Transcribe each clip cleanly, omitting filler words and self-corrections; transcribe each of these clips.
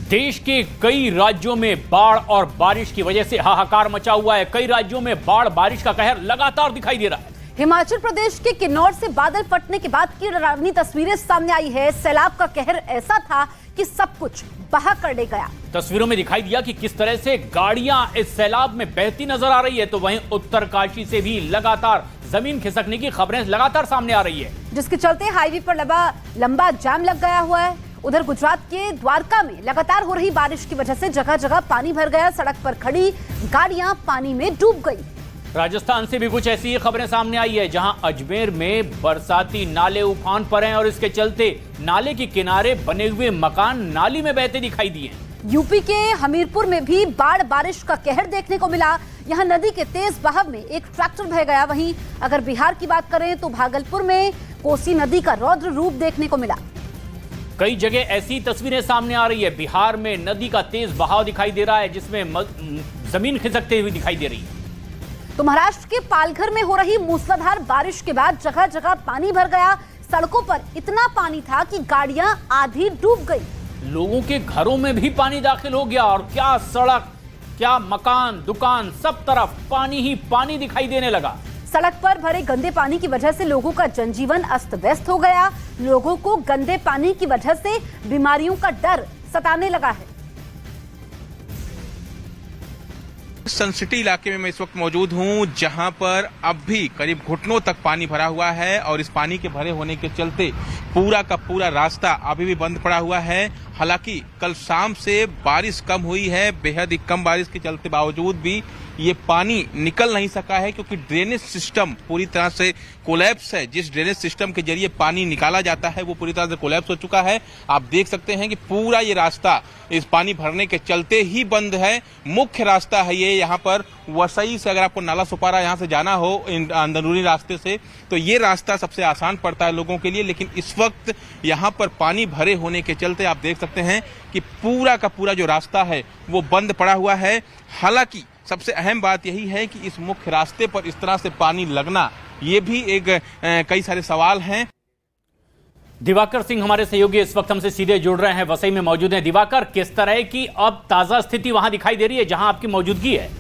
देश के कई राज्यों में बाढ़ और बारिश की वजह से हाहाकार मचा हुआ है। कई राज्यों में बाढ़ बारिश का कहर लगातार दिखाई दे रहा है। हिमाचल प्रदेश के किन्नौर से बादल फटने के बाद की डरावनी तस्वीरें सामने आई है। सैलाब का कहर ऐसा था कि सब कुछ बहा कर ले गया। तस्वीरों में दिखाई दिया कि किस तरह से गाड़ियां इस सैलाब में बहती नजर आ रही है। तो वहीं उत्तरकाशी से भी लगातार जमीन खिसकने की खबरें लगातार सामने आ रही है, जिसके चलते हाईवे पर लंबा जाम लग गया हुआ है। उधर गुजरात के द्वारका में लगातार हो रही बारिश की वजह से जगह जगह पानी भर गया। सड़क पर खड़ी गाड़ियां पानी में डूब गई। राजस्थान से भी कुछ ऐसी ही खबरें सामने आई है, जहां अजमेर में बरसाती नाले उफान पर हैं और इसके चलते नाले के किनारे बने हुए मकान नाली में बहते दिखाई दिए। यूपी के हमीरपुर में भी बाढ़ बारिश का कहर देखने को मिला। यहां नदी के तेज बहाव में एक ट्रैक्टर बह गया। वहीं अगर बिहार की बात करें तो भागलपुर में कोसी नदी का रौद्र रूप देखने को मिला। कई जगह ऐसी तस्वीरें सामने आ रही है। बिहार में नदी का तेज बहाव दिखाई दे रहा है, जिसमें जमीन खिसकते हुए दिखाई दे रही है। तो महाराष्ट्र के पालघर में हो रही मूसलाधार बारिश के बाद जगह जगह पानी भर गया। सड़कों पर इतना पानी था कि गाड़ियां आधी डूब गई। लोगों के घरों में भी पानी दाखिल हो गया और क्या सड़क, क्या मकान, दुकान, सब तरफ पानी ही पानी दिखाई देने लगा। सड़क पर भरे गंदे पानी की वजह से लोगों का जनजीवन अस्त व्यस्त हो गया। लोगों को गंदे पानी की वजह से बीमारियों का डर सताने लगा है। सन सिटी इलाके में मैं इस वक्त मौजूद हूं, जहां पर अब भी करीब घुटनों तक पानी भरा हुआ है और इस पानी के भरे होने के चलते पूरा का पूरा रास्ता अभी भी बंद पड़ा हुआ है। हालांकि कल शाम से बारिश कम हुई है, बेहद ही कम बारिश के चलते बावजूद भी ये पानी निकल नहीं सका है, क्योंकि ड्रेनेज सिस्टम पूरी तरह से कोलैप्स है। जिस ड्रेनेज सिस्टम के जरिए पानी निकाला जाता है वो पूरी तरह से कोलैप्स हो चुका है। आप देख सकते हैं कि पूरा ये रास्ता इस पानी भरने के चलते ही बंद है। मुख्य रास्ता है ये, यहाँ पर वसई से अगर आपको नाला सुपारा यहाँ से जाना हो अंदरूनी रास्ते से, तो ये रास्ता सबसे आसान पड़ता है लोगों के लिए। लेकिन इस वक्त यहाँ पर पानी भरे होने के चलते आप देख सकते हैं कि पूरा का पूरा जो रास्ता है वो बंद पड़ा हुआ है। हालांकि सबसे अहम बात यही है कि इस मुख्य रास्ते पर इस तरह से पानी लगना, ये भी एक कई सारे सवाल हैं। दिवाकर सिंह हमारे सहयोगी इस वक्त हमसे सीधे जुड़ रहे हैं, वसई में मौजूद हैं। दिवाकर, किस तरह की अब ताजा स्थिति वहां दिखाई दे रही है जहां आपकी मौजूदगी है?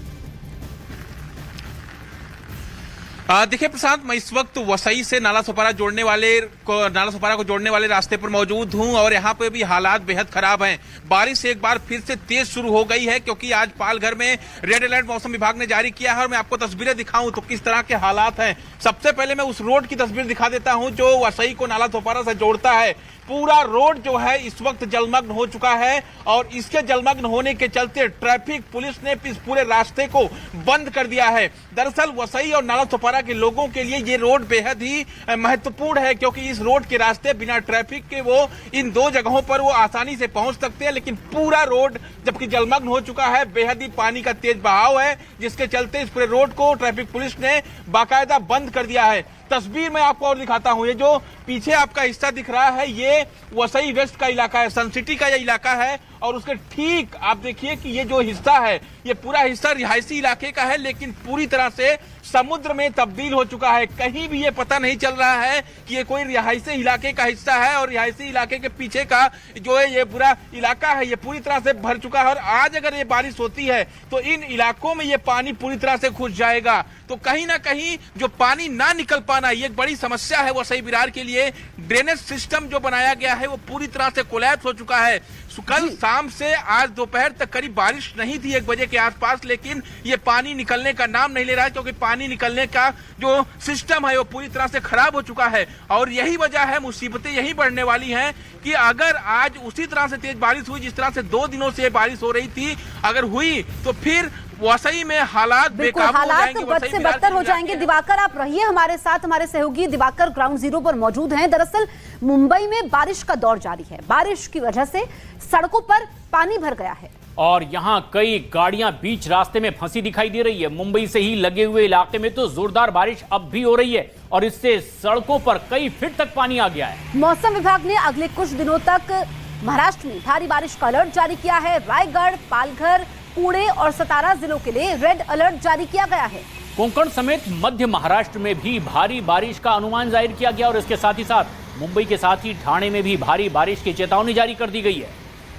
देखिए प्रशांत, मैं इस वक्त वसई से नाला सुपारा को जोड़ने वाले रास्ते पर मौजूद हूं और यहाँ पे भी हालात बेहद खराब हैं। बारिश एक बार फिर से तेज शुरू हो गई है, क्योंकि आज पालघर में रेड अलर्ट मौसम विभाग ने जारी किया है। और मैं आपको तस्वीरें दिखाऊं तो किस तरह के हालात हैं। सबसे पहले मैं उस रोड की तस्वीर दिखा देता हूं जो वसई को नाला सुपारा से जोड़ता है। पूरा रोड जो है इस वक्त जलमग्न हो चुका है और इसके जलमग्न होने के चलते ट्रैफिक पुलिस ने इस पूरे रास्ते को बंद कर दिया है। दरअसल वसई और नाला सुपारा के लोगों के लिए ये रोड बेहद ही महत्वपूर्ण है, क्योंकि इस रोड के रास्ते बिना ट्रैफिक के वो इन दो जगहों पर वो आसानी से पहुंच सकते हैं। लेकिन पूरा रोड जबकि जलमग्न हो चुका है, बेहद ही पानी का तेज बहाव है, जिसके चलते इस पूरे रोड को ट्रैफिक पुलिस ने बाकायदा बंद कर दिया है। तस्वीर में आपको और दिखाता हूं, ये जो पीछे आपका हिस्सा दिख रहा है ये वसई वेस्ट का इलाका है, सन सिटी का ये इलाका है। और उसके ठीक आप देखिए कि ये जो हिस्सा है ये पूरा हिस्सा रिहायशी इलाके का है, लेकिन पूरी तरह से समुद्र में तब्दील हो चुका है। कहीं भी ये पता नहीं चल रहा है कि ये कोई रिहायशी इलाके का हिस्सा है और रिहायशी इलाके के पीछे का जो है ये पूरा इलाका है ये पूरी तरह से भर चुका है। और आज अगर ये बारिश होती है तो इन इलाकों में ये पानी पूरी तरह से घुस जाएगा। तो कहीं ना कहीं जो पानी ना निकल पाना ये एक बड़ी समस्या है वसई बिहार के लिए। ड्रेनेज सिस्टम जो बनाया गया है वो पूरी तरह से कोलैप्स हो चुका है। कल शाम से आज दोपहर तक करीब बारिश नहीं थी 1 बजे के आसपास, लेकिन ये पानी निकलने का नाम नहीं ले रहा है, क्योंकि पानी निकलने का जो सिस्टम है वो पूरी तरह से खराब हो चुका है। और यही वजह है, मुसीबतें यही बढ़ने वाली हैं कि अगर आज उसी तरह से तेज बारिश हुई जिस तरह से 2 दिनों से बारिश हो रही थी, अगर हुई तो फिर वसई में हालात बेकाबू हो जाएंगे, बद से बदतर हो जाएंगे। दिवाकर, आप रहिए हमारे साथ। हमारे सहयोगी दिवाकर ग्राउंड जीरो पर मौजूद हैं। दरअसल मुंबई में बारिश का दौर जारी है। बारिश की वजह से सड़कों पर पानी भर गया है और यहाँ कई गाड़ियां बीच रास्ते में फंसी दिखाई दे रही है। मुंबई से ही लगे हुए इलाके में तो जोरदार बारिश अब भी हो रही है और इससे सड़कों पर कई फीट तक पानी आ गया है। मौसम विभाग ने अगले कुछ दिनों तक महाराष्ट्र में भारी बारिश का अलर्ट जारी किया है। रायगढ़, पालघर, पुणे और सतारा जिलों के लिए रेड अलर्ट जारी किया गया है। कोंकण समेत मध्य महाराष्ट्र में भी भारी बारिश का अनुमान जाहिर किया गया और इसके साथ ही साथ मुंबई के साथ ही ठाणे में भी भारी बारिश की चेतावनी जारी कर दी गई है।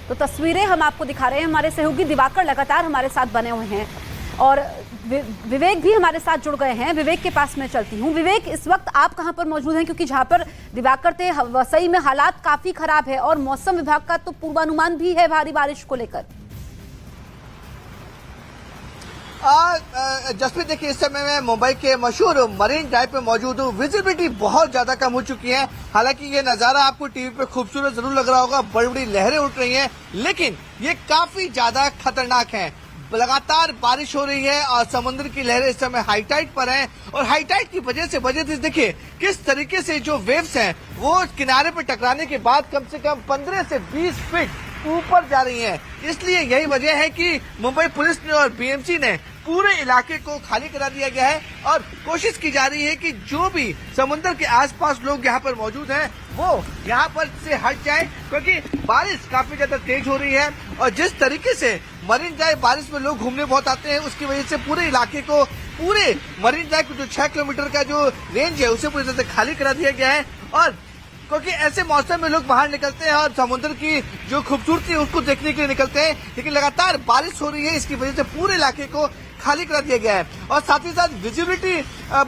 तो तस्वीरें हम आपको दिखा रहे हैं। हमारे सहयोगी दिवाकर लगातार हमारे साथ बने हुए हैं और विवेक भी हमारे साथ जुड़ गए हैं। विवेक के पास मैं चलती हूं। विवेक, इस वक्त आप कहां पर मौजूद हैं? क्योंकि जहां पर दिवाकर थे वसई में हालात काफी खराब है और मौसम विभाग का तो पूर्वानुमान भी है भारी बारिश को लेकर। जसप्रीत, देखिए इस समय मैं मुंबई के मशहूर मरीन ड्राइव पे मौजूद हूँ। विजिबिलिटी बहुत ज्यादा कम हो चुकी है। हालांकि ये नजारा आपको टीवी पे खूबसूरत जरूर लग रहा होगा, बड़ी बड़ी लहरें उठ रही हैं, लेकिन ये काफी ज्यादा खतरनाक है। लगातार बारिश हो रही है और समुद्र की लहरें इस समय हाई टाइड पर हैं और हाई टाइड की वजह से देखिए किस तरीके से जो वेव्स हैं वो किनारे पर टकराने के बाद कम से कम 15 से 20 फीट ऊपर जा रही हैं। इसलिए यही वजह है कि मुंबई पुलिस ने और बीएमसी ने पूरे इलाके को खाली करा दिया गया है और कोशिश की जा रही है कि जो भी समुद्र के आसपास लोग यहाँ पर मौजूद हैं वो यहाँ पर से हट जाए, क्योंकि बारिश काफी ज्यादा तेज हो रही है और जिस तरीके से मरीन ड्राइव बारिश में लोग घूमने बहुत आते हैं उसकी वजह से पूरे इलाके को, पूरे मरीन ड्राइव को जो 6 किलोमीटर का जो रेंज है उसे पूरी तरह से खाली करा दिया गया है। और क्योंकि ऐसे मौसम में लोग बाहर निकलते हैं और समुद्र की जो खूबसूरती है उसको देखने के लिए निकलते हैं, लेकिन लगातार बारिश हो रही है, इसकी वजह से पूरे इलाके को खाली करा दिया गया है और साथ ही साथ विजिबिलिटी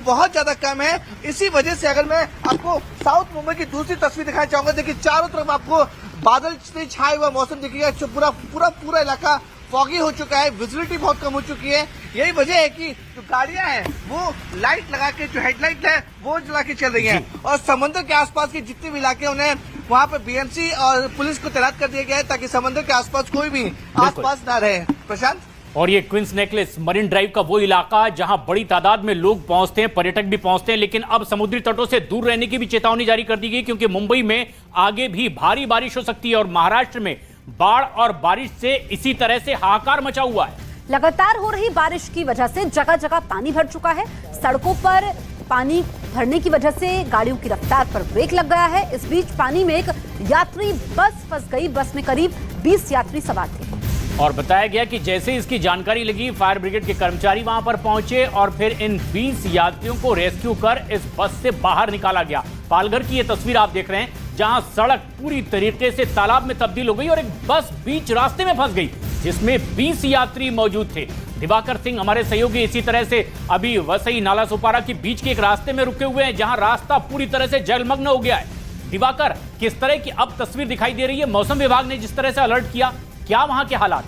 बहुत ज्यादा कम है। इसी वजह से अगर मैं आपको साउथ मुंबई की दूसरी तस्वीर दिखाना चाहूंगा, देखिए चारों तरफ आपको बादल से छाया हुआ मौसम दिखेगा। पूरा इलाका फॉगी हो चुका है, विजिबिलिटी बहुत कम हो चुकी है। यही वजह है कि जो गाड़ियां हैं वो लाइट लगा के, जो हेडलाइट है वो जला के चल रही हैं और समुद्र के आसपास के जितने भी इलाके उन्हें वहाँ पर बीएमसी और पुलिस को तैनात कर दिया गया है ताकि समुद्र के आसपास कोई भी आसपास ना रहे। प्रशांत, और ये क्वींस नेकलेस मरीन ड्राइव का वो इलाका जहां बड़ी तादाद में लोग पहुंचते हैं, पर्यटक भी पहुंचते हैं, लेकिन अब समुद्री तटों से दूर रहने की भी चेतावनी जारी कर दी गई क्योंकि मुंबई में आगे भी भारी बारिश हो सकती है और महाराष्ट्र में बाढ़ और बारिश से इसी तरह से हाहाकार मचा हुआ है। लगातार हो रही बारिश की वजह से जगह जगह पानी भर चुका है। सड़कों पर पानी भरने की वजह से गाड़ियों की रफ्तार पर ब्रेक लग गया है। इस बीच पानी में एक यात्री बस फंस गई। बस में करीब 20 यात्री सवार थे और बताया गया कि जैसे इसकी जानकारी लगी, फायर ब्रिगेड के कर्मचारी वहां पर पहुंचे और फिर इन 20 यात्रियों को रेस्क्यू कर इस बस से बाहर निकाला गया। पालघर की ये तस्वीर आप देख रहे हैं जहां सड़क पूरी तरीके से तालाब में तब्दील हो गई और एक बस बीच रास्ते में फंस गई जिसमें 20 यात्री मौजूद थे। दिवाकर सिंह हमारे सहयोगी इसी तरह से अभी वसई नाला सोपारा के बीच के एक रास्ते में रुके हुए हैं जहां रास्ता पूरी तरह से जलमग्न हो गया है। दिवाकर, किस तरह की अब तस्वीर दिखाई दे रही है? मौसम विभाग ने जिस तरह से अलर्ट किया, क्या वहां के हालात?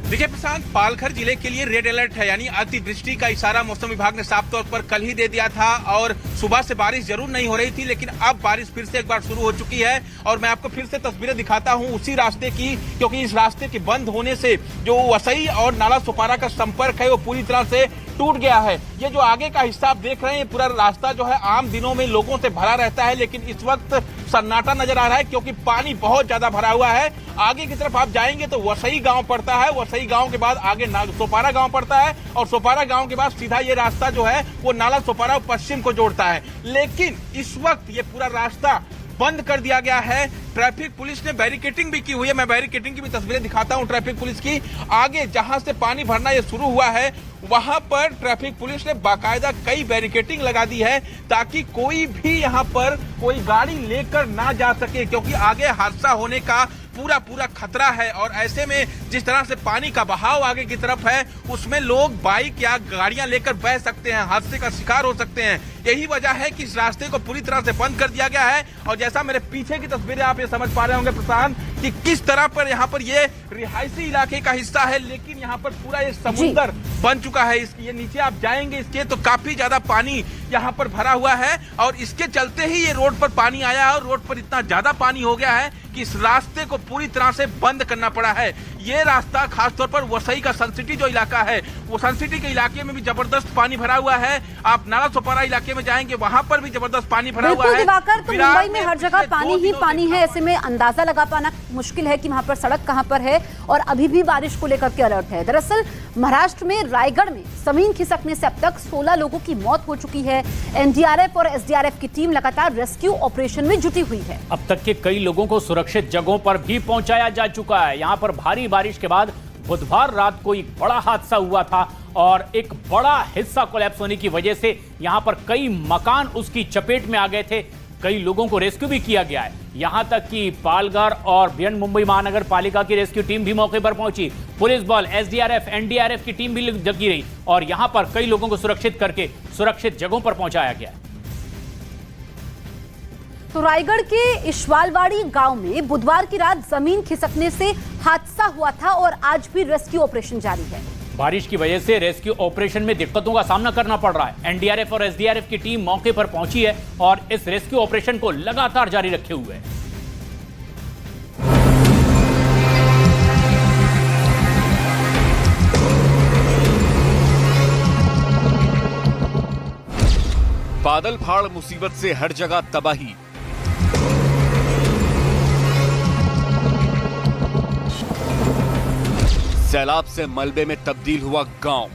देखिए प्रशांत, पालघर जिले के लिए रेड अलर्ट है, यानी अतिवृष्टि का इशारा मौसम विभाग ने साफ तौर पर कल ही दे दिया था और सुबह से बारिश जरूर नहीं हो रही थी, लेकिन अब बारिश फिर से एक बार शुरू हो चुकी है। और मैं आपको फिर से तस्वीरें दिखाता हूं उसी रास्ते की, क्योंकि इस रास्ते के बंद होने से जो वसई और नाला सोपारा का संपर्क है वो पूरी तरह से टूट गया है। ये जो आगे का हिस्सा आप देख रहे हैं, पूरा रास्ता जो है आम दिनों में लोगों से भरा रहता है, लेकिन इस वक्त सन्नाटा नजर आ रहा है क्योंकि पानी बहुत ज्यादा भरा हुआ है। आगे की तरफ आप जाएंगे तो वसई गांव पड़ता है, वसई गांव के बाद आगे सोपारा गांव पड़ता है और सोपारा गांव के बाद सीधा ये रास्ता जो है वो नाला सोपारा पश्चिम को जोड़ता है। लेकिन इस वक्त ये पूरा रास्ता बंद कर दिया गया है। ट्रैफिक पुलिस ने बैरिकेटिंग भी की हुई है, मैं बैरिकेटिंग की भी तस्वीरें दिखाता हूं ट्रैफिक पुलिस की। आगे जहां से पानी भरना ये शुरू हुआ है वहां पर ट्रैफिक पुलिस ने बाकायदा कई बैरिकेटिंग लगा दी है ताकि कोई भी यहां पर कोई गाड़ी लेकर ना जा सके, क्योंकि आगे हादसा होने का पूरा खतरा है। और ऐसे में जिस तरह से पानी का बहाव आगे की तरफ है उसमें लोग बाइक या गाड़ियां लेकर बह सकते हैं, हादसे का शिकार हो सकते हैं। यही वजह है कि इस रास्ते को पूरी तरह से बंद कर दिया गया है। और जैसा मेरे पीछे की तस्वीरें आप ये समझ पा रहे होंगे प्रशांत कि किस तरह पर यहाँ पर ये रिहायशी इलाके का हिस्सा है, लेकिन यहाँ पर पूरा ये समुद्र बन चुका है। ये नीचे आप जाएंगे इसके तो काफी ज्यादा पानी यहाँ पर भरा हुआ है और इसके चलते ही ये रोड पर पानी आया है और रोड पर इतना ज्यादा पानी हो गया है कि इस रास्ते को पूरी तरह से बंद करना पड़ा है। ये रास्ता खासतौर पर वसई का सन सिटी जो इलाका है, वो सन सिटी के इलाके में भी जबरदस्त पानी भरा हुआ है। आप नाला सोपारा इलाके में जाएंगे वहां पर भी जबरदस्त पानी भरा हुआ है। दिवाकर, तो मुंबई में हर जगह पानी ही पानी है, ऐसे में अंदाजा लगा पाना मुश्किल है कि वहां पर सड़क कहां पर है और अभी भी बारिश को लेकर के अलर्ट है। दरअसल महाराष्ट्र में रायगढ़ में जमीन खिसकने से अब तक 16 लोगों की मौत हो चुकी है। एनडीआरएफ और एसडीआरएफ की टीम लगातार रेस्क्यू ऑपरेशन में जुटी हुई है। अब तक के कई लोगों को सुरक्षित जगहों पर भी पहुंचाया जा चुका है। यहां पर भारी बारिश के बाद बुधवार रात को एक बड़ा हादसा हुआ था और एक बड़ा हिस्सा कोलैप्स होने की वजह से यहां पर कई मकान उसकी चपेट में आ गए थे। कई लोगों को रेस्क्यू भी किया गया है। यहां तक कि पालघर और भिंड मुंबई महानगर पालिका की रेस्क्यू टीम भी मौके पर पहुंची। पुलिस बल, एसडीआरएफ, एनडीआरएफ की टीम भी लगी रही और यहां पर कई लोगों को सुरक्षित करके सुरक्षित जगहों पर पहुंचाया गया। तो रायगढ़ के इशवालवाड़ी गांव में बुधवार की रात जमीन खिसकने से हादसा हुआ था और आज भी रेस्क्यू ऑपरेशन जारी है। बारिश की वजह से रेस्क्यू ऑपरेशन में दिक्कतों का सामना करना पड़ रहा है। एनडीआरएफ और एसडीआरएफ की टीम मौके पर पहुंची है और इस रेस्क्यू ऑपरेशन को लगातार जारी रखे हुए है। बादल फाड़ मुसीबत से हर जगह तबाही। सैलाब से मलबे में तब्दील हुआ गांव।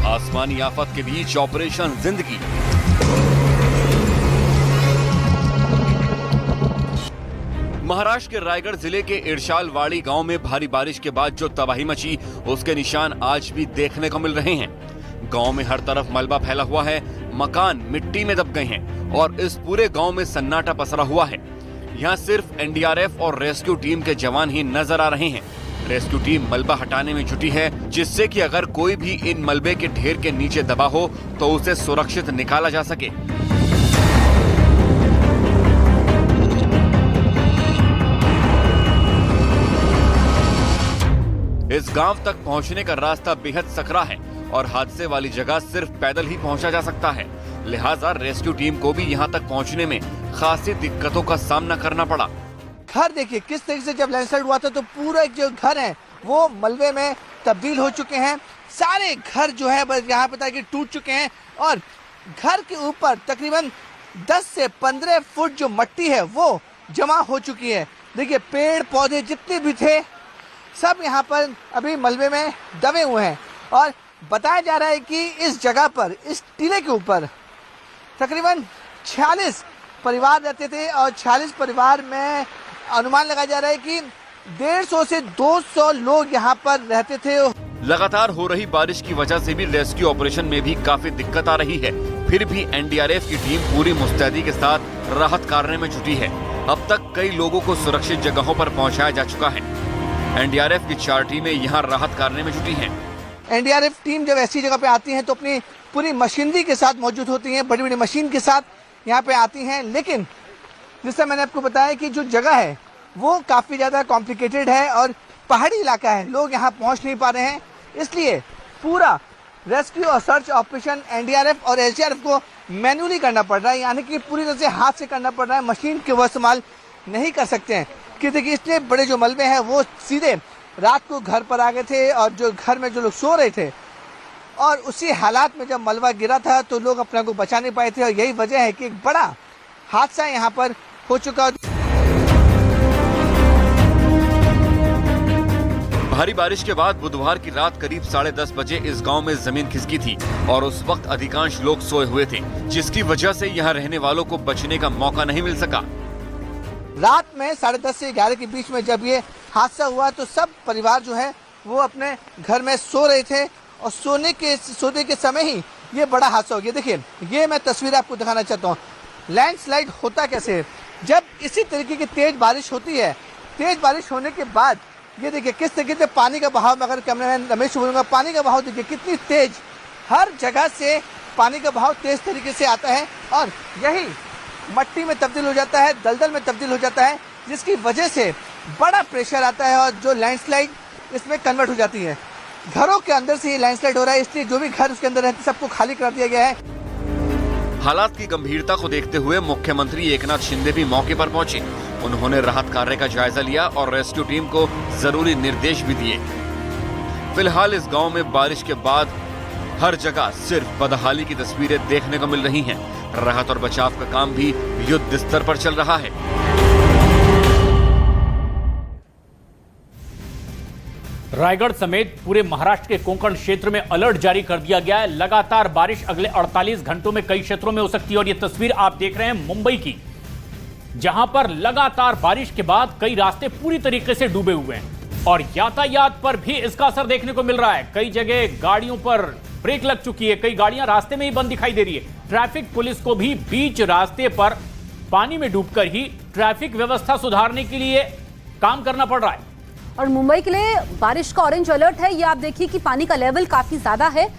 आसमानी आफत के बीच ऑपरेशन जिंदगी। महाराष्ट्र के रायगढ़ जिले के इरशालवाड़ी गांव में भारी बारिश के बाद जो तबाही मची, उसके निशान आज भी देखने को मिल रहे हैं। गांव में हर तरफ मलबा फैला हुआ है, मकान मिट्टी में दब गए हैं और इस पूरे गांव में सन्नाटा पसरा हुआ है। यहाँ सिर्फ एनडीआरएफ और रेस्क्यू टीम के जवान ही नजर आ रहे हैं। रेस्क्यू टीम मलबा हटाने में जुटी है, जिससे कि अगर कोई भी इन मलबे के ढेर के नीचे दबा हो तो उसे सुरक्षित निकाला जा सके। इस गांव तक पहुंचने का रास्ता बेहद सकरा है और हादसे वाली जगह सिर्फ पैदल ही पहुंचा जा सकता है। लिहाजा रेस्क्यू टीम को भी यहां तक पहुंचने में खासी दिक्कतों का सामना करना पड़ा। घर देखिए किस तरीके से जब लैंडस्लाइड हुआ था तो पूरा जो घर है वो मलबे में तब्दील हो चुके हैं। सारे घर जो है बस यहाँ पता है कि टूट चुके हैं और घर के ऊपर तकरीबन 10 से 15 फुट जो मिट्टी है वो जमा हो चुकी है। देखिए पेड़ पौधे जितने भी थे सब यहाँ पर अभी मलबे में दबे हुए हैं और बताया जा रहा है कि इस जगह पर, इस टीले के ऊपर तकरीबन 46 परिवार रहते थे और 46 परिवार में अनुमान लगाया जा रहा है कि 150 से 200 लोग यहाँ पर रहते थे। लगातार हो रही बारिश की वजह से भी रेस्क्यू ऑपरेशन में भी काफी दिक्कत आ रही है। फिर भी एनडीआरएफ की टीम पूरी मुस्तैदी के साथ राहत कार्य में जुटी है। अब तक कई लोगों को सुरक्षित जगहों पर पहुंचाया जा चुका है। एनडीआरएफ की 4 टीमें यहाँ राहत कार्य में जुटी हैं। एनडीआरएफ टीम जब ऐसी जगह पे आती है तो अपनी पूरी मशीनरी के साथ मौजूद होती है, बड़ी बड़ी मशीन के साथ यहाँ पे आती हैं। लेकिन जैसा मैंने आपको बताया कि जो जगह है वो काफी ज्यादा कॉम्प्लिकेटेड है और पहाड़ी इलाका है, लोग यहाँ पहुँच नहीं पा रहे हैं। इसलिए पूरा रेस्क्यू और सर्च ऑपरेशन एनडीआरएफ और एसडीआरएफ को मैन्युअली करना पड़ रहा है, यानी कि पूरी तरह से हाथ से करना पड़ रहा है। मशीन के वो इस्तेमाल नहीं कर सकते हैं कि देखिए इतने बड़े जो मलबे हैं वो सीधे रात को घर पर आ गए थे और जो घर में जो लोग सो रहे थे और उसी हालात में जब मलबा गिरा था तो लोग अपने को बचा नहीं पाए थे और यही वजह है कि एक बड़ा हादसा यहाँ पर हो चुका। भारी बारिश के बाद बुधवार की रात करीब 10:30 बजे इस गांव में जमीन खिसकी थी और उस वक्त अधिकांश लोग सोए हुए थे, जिसकी वजह से यहाँ रहने वालों को बचने का मौका नहीं मिल सका। रात में 10:30 से 11 के बीच में जब ये हादसा हुआ तो सब परिवार जो है वो अपने घर में सो रहे थे और सोने के समय ही ये बड़ा हादसा हो गया। देखिए ये मैं तस्वीर आपको दिखाना चाहता हूँ। लैंडस्लाइड होता कैसे है, जब इसी तरीके की तेज बारिश होती है, तेज बारिश होने के बाद ये देखिए किस तरीके से पानी का बहाव, अगर कैमरामैन रमेश को बोलूंगा, पानी का बहाव देखिए कितनी तेज, हर जगह से पानी का बहाव तेज तरीके से आता है और यही मट्टी में तब्दील हो जाता है, दलदल में तब्दील हो जाता है, जिसकी वजह से बड़ा प्रेशर आता है और जो लैंडस्लाइड इसमें कन्वर्ट हो जाती है। घरों के अंदर से ये लैंडस्लाइड हो रहा है, इसलिए जो भी घर उसके अंदर रहते सबको खाली कर दिया गया है। हालात की गंभीरता को देखते हुए मुख्यमंत्री एकनाथ शिंदे भी मौके पर पहुंचे। उन्होंने राहत कार्य का जायजा लिया और रेस्क्यू टीम को जरूरी निर्देश भी दिए। फिलहाल इस गांव में बारिश के बाद हर जगह सिर्फ बदहाली की तस्वीरें देखने को मिल रही हैं। राहत और बचाव का काम भी युद्ध स्तर पर चल रहा है। रायगढ़ समेत पूरे महाराष्ट्र के कोंकण क्षेत्र में अलर्ट जारी कर दिया गया है। लगातार बारिश अगले 48 घंटों में कई क्षेत्रों में हो सकती है और ये तस्वीर आप देख रहे हैं मुंबई की, जहां पर लगातार बारिश के बाद कई रास्ते पूरी तरीके से डूबे हुए हैं और यातायात पर भी इसका असर देखने को मिल रहा है। कई जगह गाड़ियों पर ब्रेक लग चुकी है, कई गाड़ियां रास्ते में ही बंद दिखाई दे रही है। ट्रैफिक पुलिस को भी बीच रास्ते पर पानी में डूबकर ही ट्रैफिक व्यवस्था सुधारने के लिए काम करना पड़ रहा है। और मुंबई के लिए बारिश का ऑरेंज अलर्ट है। ये आप देखिए कि पानी का लेवल काफी ज्यादा है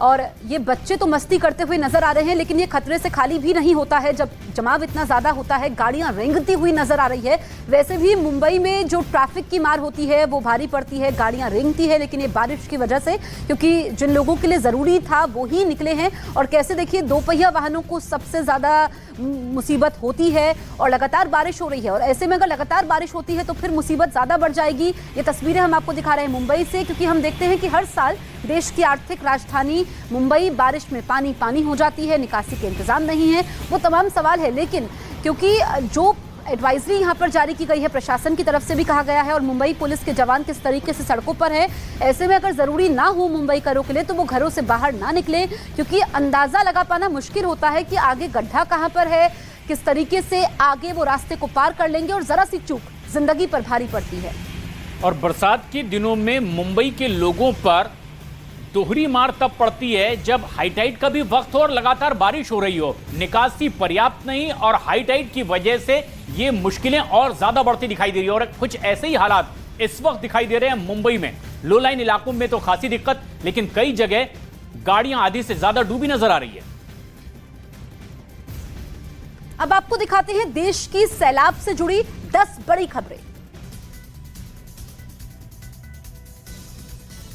और ये बच्चे तो मस्ती करते हुए नजर आ रहे हैं, लेकिन ये खतरे से खाली भी नहीं होता है। जब जमाव इतना ज्यादा होता है, गाड़ियां रेंगती हुई नजर आ रही है। वैसे भी मुंबई में जो ट्रैफिक की मार होती है वो भारी पड़ती है, गाड़ियां रेंगती है, लेकिन ये बारिश की वजह से, क्योंकि जिन लोगों के लिए जरूरी था वो ही निकले हैं। और कैसे देखिए, दोपहिया वाहनों को सबसे ज्यादा मुसीबत होती है और लगातार बारिश हो रही है, और ऐसे में अगर लगातार बारिश होती है तो फिर मुसीबत ज्यादा बढ़ जाएगी। ये तस्वीरें हम आपको दिखा रहे हैं मुंबई से, क्योंकि हम देखते हैं कि हर साल देश की आर्थिक राजधानी मुंबई बारिश में पानी पानी हो जाती है, निकासी के इंतजाम नहीं है, वो तमाम सवाल है। लेकिन क्योंकि जो एडवाइजरी यहाँ पर जारी की गई है, प्रशासन की तरफ से भी कहा गया है, और मुंबई पुलिस के जवान किस तरीके से सड़कों पर है, ऐसे में अगर जरूरी ना हो मुंबईकरों के लिए तो वो घरों से बाहर ना निकले, क्योंकि अंदाजा लगा पाना मुश्किल होता है कि आगे गड्ढा कहाँ पर है, किस तरीके से आगे वो रास्ते को पार कर लेंगे, और जरा सी चूक जिंदगी पर भारी पड़ती है। और बरसात के दिनों में मुंबई के लोगों पर दोहरी मार तब पड़ती है जब हाई टाइड का भी वक्त हो और लगातार बारिश हो रही हो, निकासी पर्याप्त नहीं, और हाई टाइड की वजह से ये मुश्किलें और ज्यादा बढ़ती दिखाई दे रही है। और कुछ ऐसे ही हालात इस वक्त दिखाई दे रहे हैं मुंबई में। लो लाइन इलाकों में तो खासी दिक्कत, लेकिन कई जगह गाड़ियां आधी से ज्यादा डूबी नजर आ रही है। अब आपको दिखाते हैं देश की सैलाब से जुड़ी 10 बड़ी खबरें।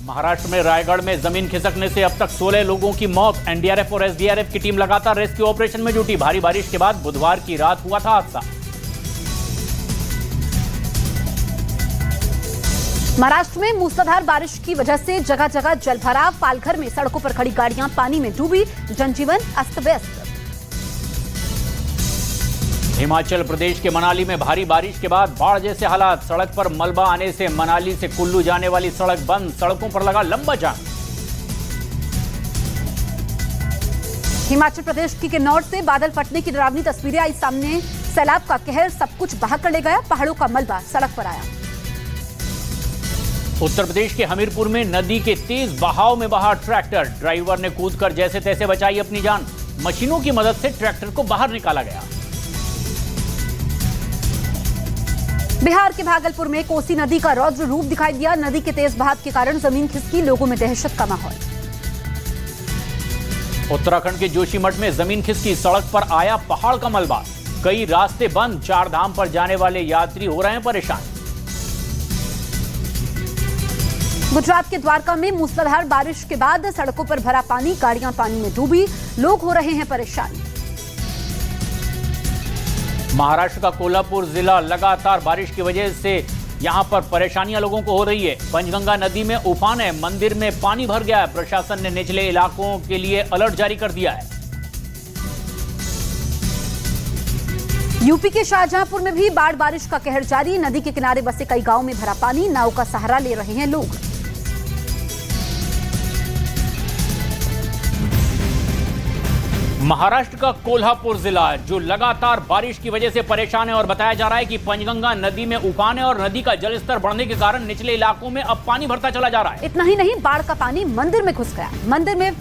महाराष्ट्र में रायगढ़ में जमीन खिसकने से अब तक 16 लोगों की मौत। एनडीआरएफ और एसडीआरएफ की टीम लगातार रेस्क्यू ऑपरेशन में जुटी। भारी बारिश के बाद बुधवार की रात हुआ था हादसा। महाराष्ट्र में मूसलाधार बारिश की वजह से जगह जगह जलभराव। पालघर में सड़कों पर खड़ी गाड़ियां पानी में डूबी, जनजीवन अस्त व्यस्त। हिमाचल प्रदेश के मनाली में भारी बारिश के बाद बाढ़ जैसे हालात। सड़क पर मलबा आने से मनाली से कुल्लू जाने वाली सड़क बंद, सड़कों पर लगा लंबा जाम। हिमाचल प्रदेश की किन्नौर से बादल फटने की डरावनी तस्वीरें आई सामने। सैलाब का कहर सब कुछ बहा कर ले गया, पहाड़ों का मलबा सड़क पर आया। उत्तर प्रदेश के हमीरपुर में नदी के तेज बहाव में बहा ट्रैक्टर, ड्राइवर ने कूदकर जैसे तैसे बचाई अपनी जान। मशीनों की मदद से ट्रैक्टर को बाहर निकाला गया। बिहार के भागलपुर में कोसी नदी का रौद्र रूप दिखाई दिया। नदी के तेज बहाव के कारण जमीन खिसकी, लोगों में दहशत का माहौल। उत्तराखंड के जोशीमठ में जमीन खिसकी, सड़क पर आया पहाड़ का मलबा। कई रास्ते बंद, 4 धाम पर जाने वाले यात्री हो रहे हैं परेशान। गुजरात के द्वारका में मूसलाधार बारिश के बाद सड़कों पर भरा पानी, गाड़ियां पानी में डूबी, लोग हो रहे हैं परेशान। महाराष्ट्र का कोल्हापुर जिला लगातार बारिश की वजह से यहां पर परेशानियां लोगों को हो रही है। पंचगंगा नदी में उफान है, मंदिर में पानी भर गया है। प्रशासन ने निचले इलाकों के लिए अलर्ट जारी कर दिया है। यूपी के शाहजहांपुर में भी बाढ़ बारिश का कहर जारी। नदी के किनारे बसे कई गांवों में भरा पानी, नाव का सहारा ले रहे हैं लोग। महाराष्ट्र का कोल्हापुर जिला जो लगातार बारिश की वजह से परेशान है, और बताया जा रहा है कि पंचगंगा नदी में उफान है और नदी का जलस्तर बढ़ने के कारण निचले इलाकों में अब पानी भरता चला जा रहा है। इतना ही नहीं, बाढ़ का पानी मंदिर में घुस गया। मंदिर में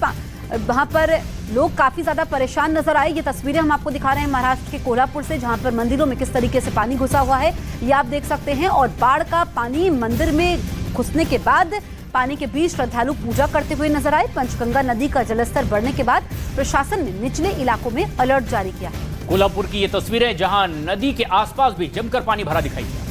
वहां पर लोग काफी ज्यादा परेशान नजर आए। ये तस्वीरें हम आपको दिखा रहे हैं महाराष्ट्र के कोल्हापुर से, जहां पर मंदिरों में किस तरीके से पानी घुसा हुआ है ये आप देख सकते हैं। और बाढ़ का पानी मंदिर में घुसने के बाद पानी के बीच श्रद्धालु पूजा करते हुए नजर आए। पंचगंगा नदी का जलस्तर बढ़ने के बाद प्रशासन ने निचले इलाकों में अलर्ट जारी किया है। कोल्हापुर की ये तस्वीरें जहां नदी के आसपास भी जमकर पानी भरा दिखाई दिया।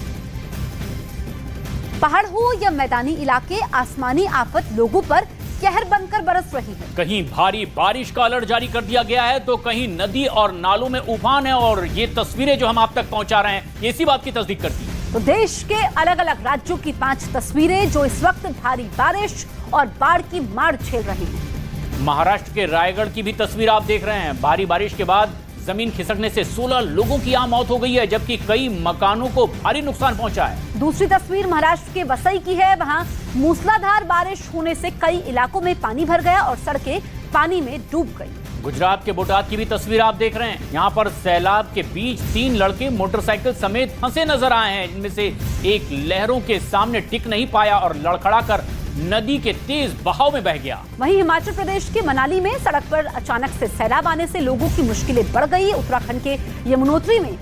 पहाड़ हो या मैदानी इलाके, आसमानी आफत लोगों पर कहर बनकर बरस रही है। कहीं भारी बारिश का अलर्ट जारी कर दिया गया है तो कहीं नदी और नालों में उफान है, और ये तस्वीरें जो हम आप तक पहुंचा रहे हैं ये इसी बात की तस्दीक करती है। तो देश के अलग अलग राज्यों की 5 तस्वीरें जो इस वक्त भारी बारिश और बाढ़ की मार झेल रही हैं। महाराष्ट्र के रायगढ़ की भी तस्वीर आप देख रहे हैं। भारी बारिश के बाद जमीन खिसकने से 16 लोगों की यहाँ मौत हो गई है, जबकि कई मकानों को भारी नुकसान पहुंचा है। दूसरी तस्वीर महाराष्ट्र के वसई की है। वहां मूसलाधार बारिश होने से कई इलाकों में पानी भर गया और सड़कें पानी में डूब गई। गुजरात के बोटाद की भी तस्वीर आप देख रहे हैं। यहाँ पर सैलाब के बीच 3 लड़के मोटरसाइकिल समेत फंसे नजर आए हैं, जिनमें से एक लहरों के सामने टिक नहीं पाया और लड़खड़ाकर नदी के तेज बहाव में बह गया। वहीं हिमाचल प्रदेश के मनाली में सड़क पर अचानक से सैलाब आने से लोगों की मुश्किलें बढ़ गई। उत्तराखंड के यमुनोत्री में